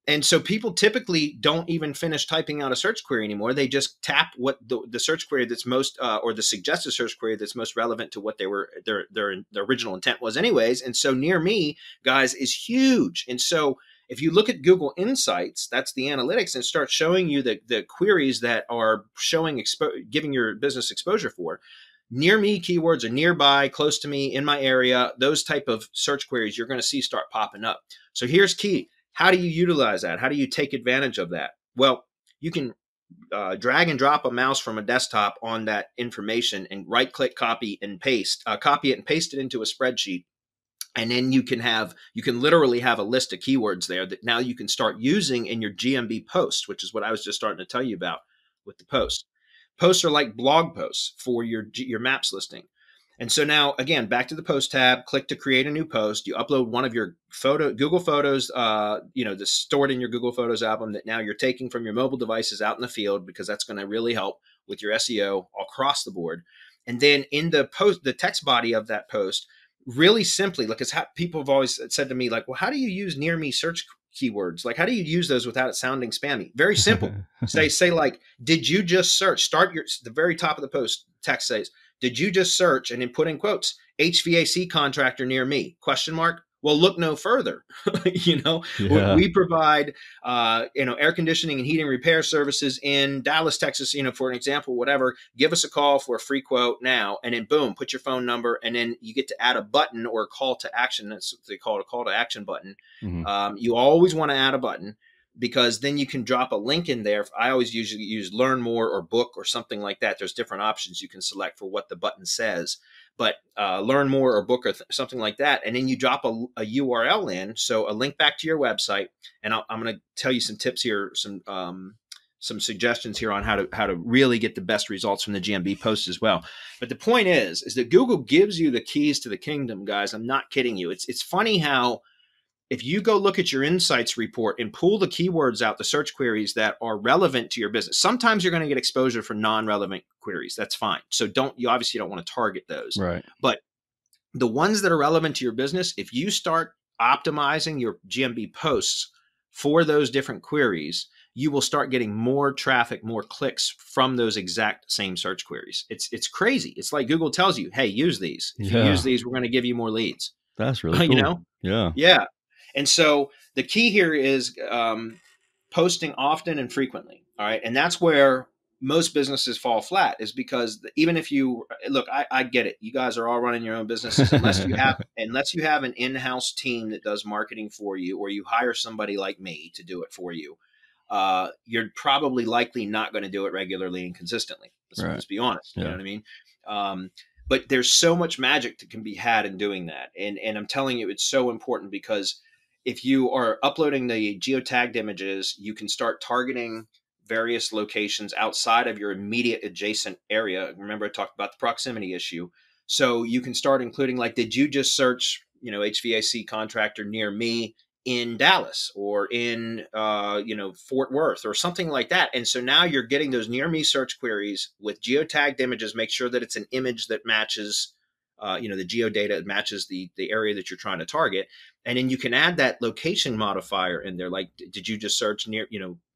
And so people typically don't even finish typing out a search query anymore. They just tap what the search query that's most, or the suggested search query that's most relevant to what their original intent was anyways. And so near me, guys, is huge. And so if you look at Google Insights, that's the analytics, and start showing you the queries that are giving your business exposure for. Near me keywords are nearby, close to me, in my area. Those type of search queries you're going to see start popping up. So here's key. How do you utilize that? How do you take advantage of that? Well, you can drag and drop a mouse from a desktop on that information and right-click, copy and paste. Copy it and paste it into a spreadsheet. And then you can literally have a list of keywords there that now you can start using in your Gmb post, which is what I was just starting to tell you about with the post. Posts are like blog posts for your maps listing. And so now, again, back to the post tab, click to create a new post. You upload one of your Google Photos, that's stored in your Google Photos album that now you're taking from your mobile devices out in the field, because that's going to really help with your SEO across the board. And then in the text body of that post, really simply, because people have always said to me, like, well, how do you use near me search keywords? Like, how do you use those without it sounding spammy? Very simple. Say like, did you just search? Start the very top of the post text says, did you just search, and then put in quotes, HVAC contractor near me, question mark. Well, look no further. Yeah. We provide, air conditioning and heating repair services in Dallas, Texas, for an example, whatever. Give us a call for a free quote now. And then boom, put your phone number. And then you get to add a button or a call to action. That's what they call it, a call to action button. You always want to add a button, because then you can drop a link in there. I always usually use learn more or book or something like that. There's different options you can select for what the button says. But learn more or book or something like that. And then you drop a URL in, so a link back to your website. And I'm going to tell you some tips here, some suggestions here on how to really get the best results from the Gmb posts as well. But the point is that Google gives you the keys to the kingdom, guys. I'm not kidding you. It's funny how, if you go look at your insights report and pull the keywords out, the search queries that are relevant to your business, sometimes you're going to get exposure for non-relevant queries. That's fine. So you obviously don't want to target those. Right. But the ones that are relevant to your business, if you start optimizing your Gmb posts for those different queries, you will start getting more traffic, more clicks from those exact same search queries. It's crazy. It's like Google tells you, hey, use these. If you use these, we're going to give you more leads. That's really cool. Yeah. Yeah. And so the key here is posting often and frequently. All right. And that's where most businesses fall flat, is because even if you look, I get it. You guys are all running your own businesses unless you have an in-house team that does marketing for you, or you hire somebody like me to do it for you. You're probably likely not going to do it regularly and consistently. Let's be honest. You know what I mean? But there's so much magic that can be had in doing that. And I'm telling you, it's so important, because if you are uploading the geotagged images, you can start targeting various locations outside of your immediate adjacent area. Remember, I talked about the proximity issue. So you can start including, like, did you just search, HVAC contractor near me in Dallas, or in, Fort Worth, or something like that. And so now you're getting those near me search queries with geotagged images. Make sure that it's an image that matches, the geodata matches the area that you're trying to target. And then you can add that location modifier in there. Like, did you just search near,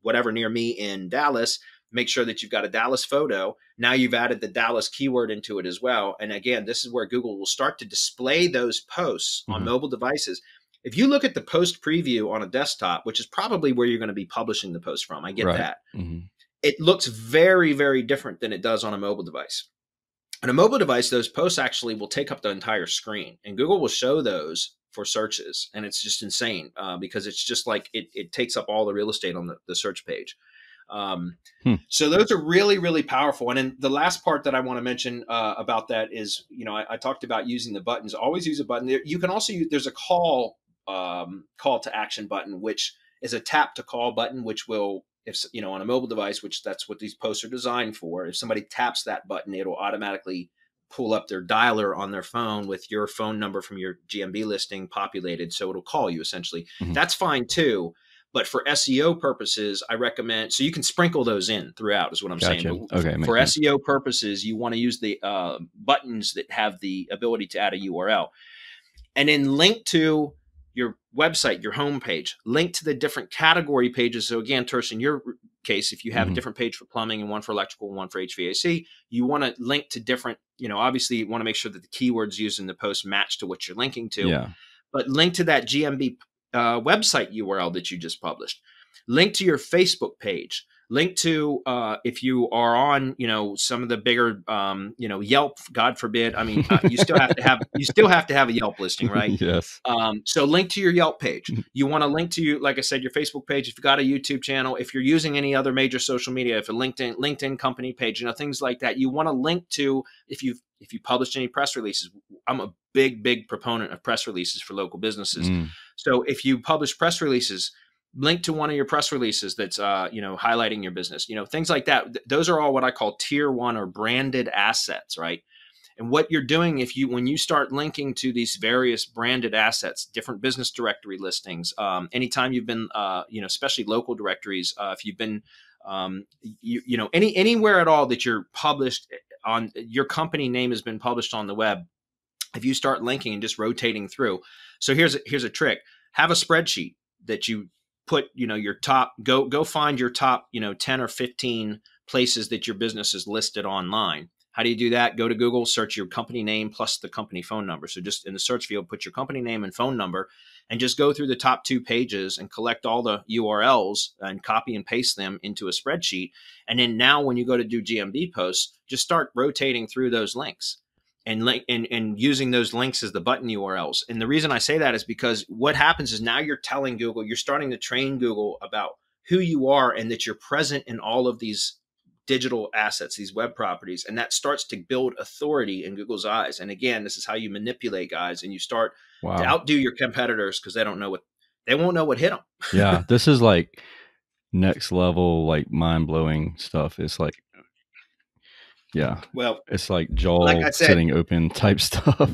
whatever near me in Dallas? Make sure that you've got a Dallas photo. Now you've added the Dallas keyword into it as well. And again, this is where Google will start to display those posts on mobile devices. If you look at the post preview on a desktop, which is probably where you're going to be publishing the post from, I get that. It looks very, very different than it does on a mobile device. On a mobile device, those posts actually will take up the entire screen, and Google will show those for searches. And it's just insane, because it's just like it takes up all the real estate on the search page. So those are really, really powerful. And then the last part that I want to mention about that is, I talked about using the buttons. Always use a button. You can also use, there's a call to action button, which is a tap to call button, which will, if on a mobile device, which that's what these posts are designed for, if somebody taps that button, it'll automatically pull up their dialer on their phone with your phone number from your Gmb listing populated. So it'll call you essentially. That's fine too. But for SEO purposes, I recommend, so you can sprinkle those in throughout is what I'm saying. But for SEO purposes, you want to use the buttons that have the ability to add a URL, and then link to your website, your homepage, link to the different category pages. So again, Tersh, in your case, if you have a different page for plumbing and one for electrical and one for HVAC, you want to link to different, obviously you want to make sure that the keywords used in the post match to what you're linking to, but link to that Gmb website URL that you just published, link to your Facebook page, link to, if you are on, some of the bigger, Yelp, God forbid. I mean, you still have to have a Yelp listing, right? Yes. So link to your Yelp page. You want to link to, like I said, your Facebook page. If you've got a YouTube channel, if you're using any other major social media, if a LinkedIn company page, things like that, you want to link to, if you published any press releases. I'm a big proponent of press releases for local businesses. So if you publish press releases, link to one of your press releases that's, highlighting your business, things like that. Those are all what I call tier one or branded assets, right? And what you're doing, when you start linking to these various branded assets, different business directory listings, anytime you've been, especially local directories, if you've been, anywhere at all that you're published on, your company name has been published on the web. If you start linking and just rotating through. So here's a trick. Have a spreadsheet that you put, your top, go find your top, 10 or 15 places that your business is listed online. How do you do that? Go to Google, search your company name plus the company phone number. So just in the search field, put your company name and phone number, and just go through the top 2 pages and collect all the URLs and copy and paste them into a spreadsheet. And then now when you go to do GMB posts, just start rotating through those links and using those links as the button URLs. And the reason I say that is because what happens is now you're telling Google, you're starting to train Google about who you are and that you're present in all of these digital assets, these web properties, and that starts to build authority in Google's eyes. And again, this is how you manipulate guys, and you start to outdo your competitors because they won't know what hit them. Yeah, this is like next level, like mind blowing stuff. It's like, yeah, well, it's like jaw like I said, sitting open type stuff.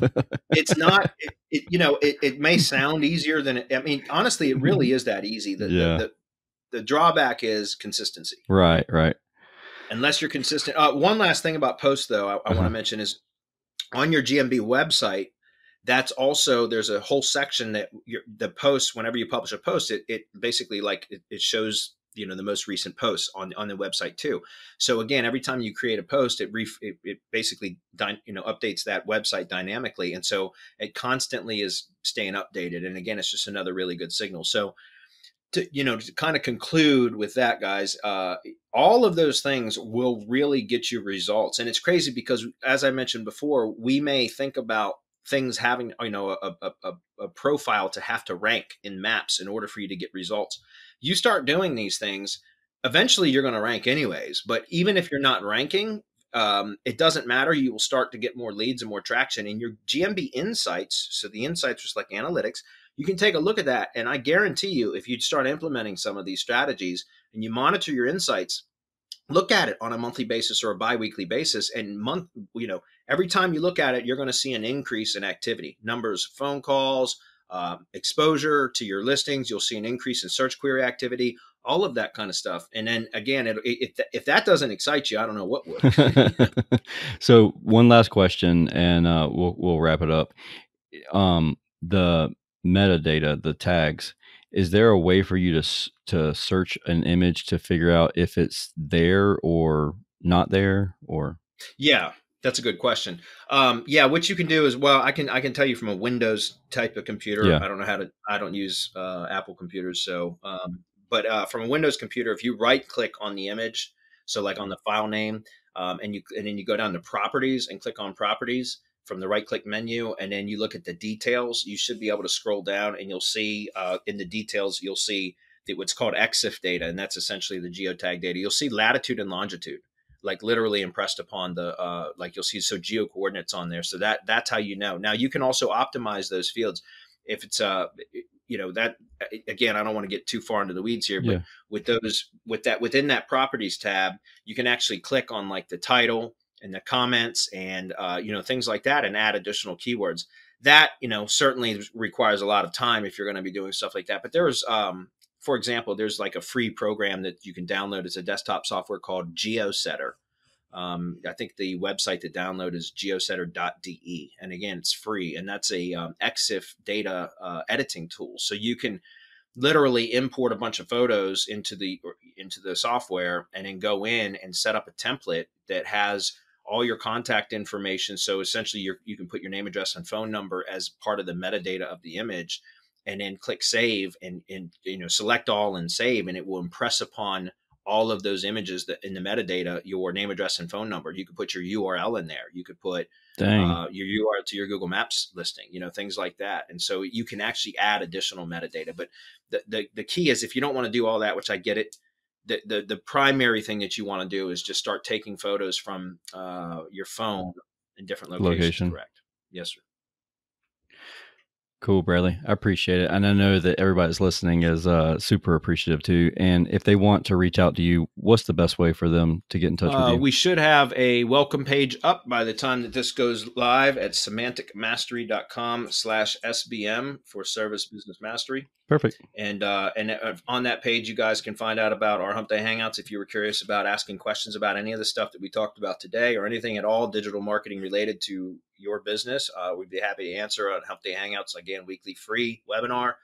It's not, it may sound easier than I mean, honestly, it really is that easy. The drawback is consistency. Right. Unless you're consistent. One last thing about posts, though, I want to mention is on your GMB website, that's also, there's a whole section that the posts, whenever you publish a post, it basically it shows, the most recent posts on the website too. So again, every time you create a post, it basically, updates that website dynamically. And so it constantly is staying updated. And again, it's just another really good signal. So to kind of conclude with that, guys, all of those things will really get you results. And it's crazy because, as I mentioned before, we may think about things having, a profile to have to rank in maps in order for you to get results. You start doing these things, eventually you're going to rank anyways. But even if you're not ranking, it doesn't matter. You will start to get more leads and more traction in your GMB insights. So the insights are like analytics. You can take a look at that. And I guarantee you, if you start implementing some of these strategies and you monitor your insights, look at it on a monthly basis or a biweekly basis, and every time you look at it, you're going to see an increase in activity, numbers, phone calls, exposure to your listings. You'll see an increase in search query activity, all of that kind of stuff. And then again, if that doesn't excite you, I don't know what would. So one last question, and we'll wrap it up. The metadata, the tags, is there a way for you to search an image to figure out if it's there or not there? Or yeah, that's a good question. What you can do is, well, I can tell you from a Windows type of computer. Yeah. I don't use Apple computers. So, but from a Windows computer, if you right click on the image, so like on the file name, and then you go down to properties and click on properties from the right click menu, and then you look at the details, you should be able to scroll down and you'll see in the details, you'll see what's called Exif data. And that's essentially the geotag data. You'll see latitude and longitude, like literally impressed upon the, like you'll see, so geo coordinates on there. So that's how you know. Now you can also optimize those fields. If it's, that, again, I don't want to get too far into the weeds here, but within that properties tab, you can actually click on like the title and the comments and, things like that, and add additional keywords. That, certainly requires a lot of time if you're going to be doing stuff like that. But there's, for example, there's like a free program that you can download. It's a desktop software called GeoSetter. I think the website to download is geosetter.de. And again, it's free. And that's a Exif Data editing tool. So you can literally import a bunch of photos into the software and then go in and set up a template that has all your contact information. So essentially you can put your name, address, and phone number as part of the metadata of the image, and then click save and select all and save. And it will impress upon all of those images that in the metadata, your name, address, and phone number. You could put your URL in there. You could put your URL to your Google Maps listing, things like that. And so you can actually add additional metadata. But the key is, if you don't want to do all that, which I get it, the primary thing that you want to do is just start taking photos from your phone in different locations. Correct. Yes, sir. Cool, Bradley. I appreciate it. And I know that everybody's listening is super appreciative too. And if they want to reach out to you, what's the best way for them to get in touch with you? We should have a welcome page up by the time that this goes live at semanticmastery.com/SBM for Service Business Mastery. Perfect. And on that page, you guys can find out about our Hump Day Hangouts. If you were curious about asking questions about any of the stuff that we talked about today, or anything at all digital marketing related to your business, we'd be happy to answer on Hump Day Hangouts. Again, weekly free webinar.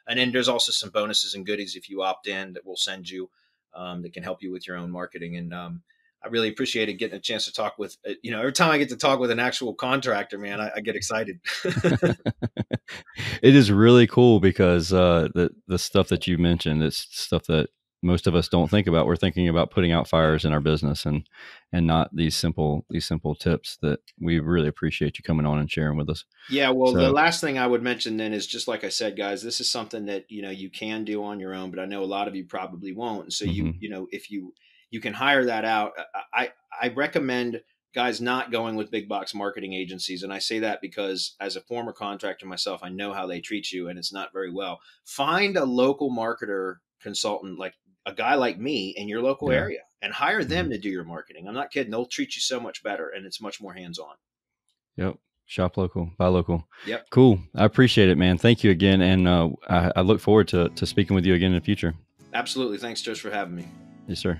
And then there's also some bonuses and goodies if you opt in that we'll send you that can help you with your own marketing. And I really appreciated getting a chance to talk with, every time I get to talk with an actual contractor, man, I get excited. It is really cool because the stuff that you mentioned, it's stuff that most of us don't think about. We're thinking about putting out fires in our business and not these simple tips that we really appreciate you coming on and sharing with us. Yeah, well, the So, last thing I would mention then is just like I said, guys, this is something that you can do on your own, but I know a lot of you probably won't. And so mhm. if you can hire that out, I recommend guys not going with big box marketing agencies, and I say that because as a former contractor myself, I know how they treat you, and it's not very well. Find a local marketer consultant, like a guy like me in your local Yeah. area, and hire them Mhm. to do your marketing. I'm not kidding; they'll treat you so much better, and it's much more hands on. Yep. Shop local, buy local. Yep. Cool. I appreciate it, man. Thank you again. And I look forward to speaking with you again in the future. Absolutely. Thanks, Tersh, for having me. Yes, sir.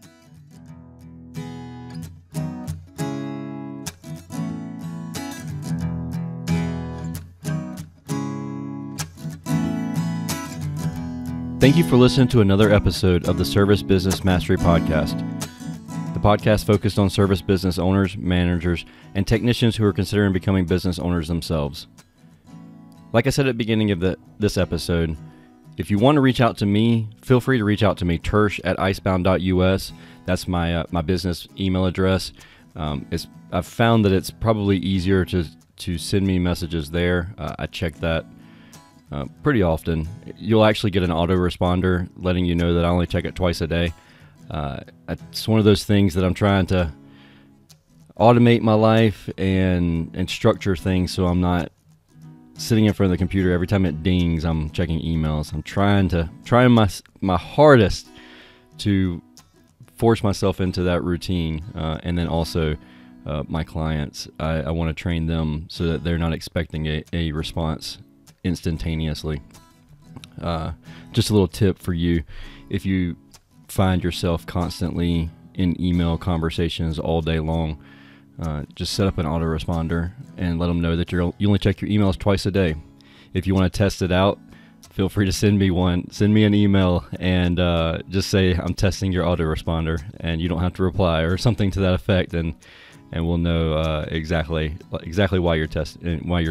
Thank you for listening to another episode of the Service Business Mastery Podcast. The podcast focused on service business owners, managers, and technicians who are considering becoming business owners themselves. Like I said at the beginning of this episode, if you want to reach out to me, feel free to reach out to me, Tersh at icebound.us. That's my business email address. I've found that it's probably easier to send me messages there. I check that pretty often. You'll actually get an autoresponder letting you know that I only check it twice a day. It's one of those things that I'm trying to automate my life and structure things so I'm not sitting in front of the computer every time it dings. I'm checking emails. I'm trying my hardest to force myself into that routine, and then also my clients. I want to train them so that they're not expecting a response instantaneously. Just a little tip for you: if you find yourself constantly in email conversations all day long, just set up an autoresponder and let them know that you only check your emails twice a day. If you want to test it out, feel free to send me an email and just say I'm testing your autoresponder, and you don't have to reply or something to that effect, and we'll know exactly why you're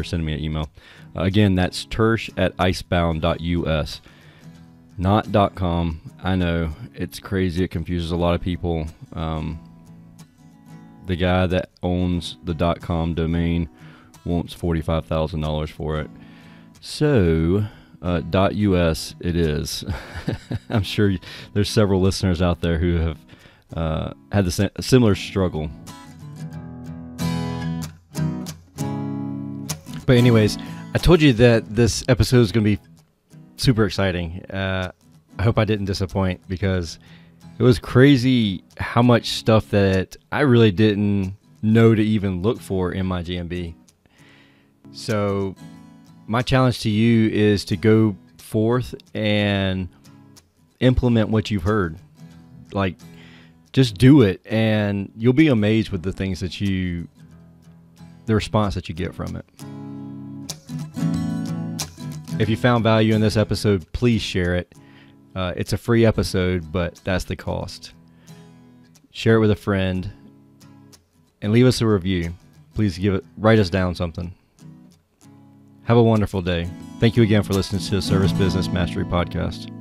sending me an email. Again, that's Tersh at icebound.us. Not .com. I know it's crazy. It confuses a lot of people. The guy that owns the .com domain wants $45,000 for it. So .us it is. I'm sure there's several listeners out there who have had a similar struggle. But anyways, I told you that this episode is going to be super exciting. I hope I didn't disappoint, because it was crazy how much stuff that I really didn't know to even look for in my Gmb. So my challenge to you is to go forth and implement what you've heard. Like, just do it, and you'll be amazed with the things the response that you get from it. If you found value in this episode, please share it. It's a free episode, but that's the cost. Share it with a friend and leave us a review. Please write us down something. Have a wonderful day. Thank you again for listening to the Service Business Mastery Podcast.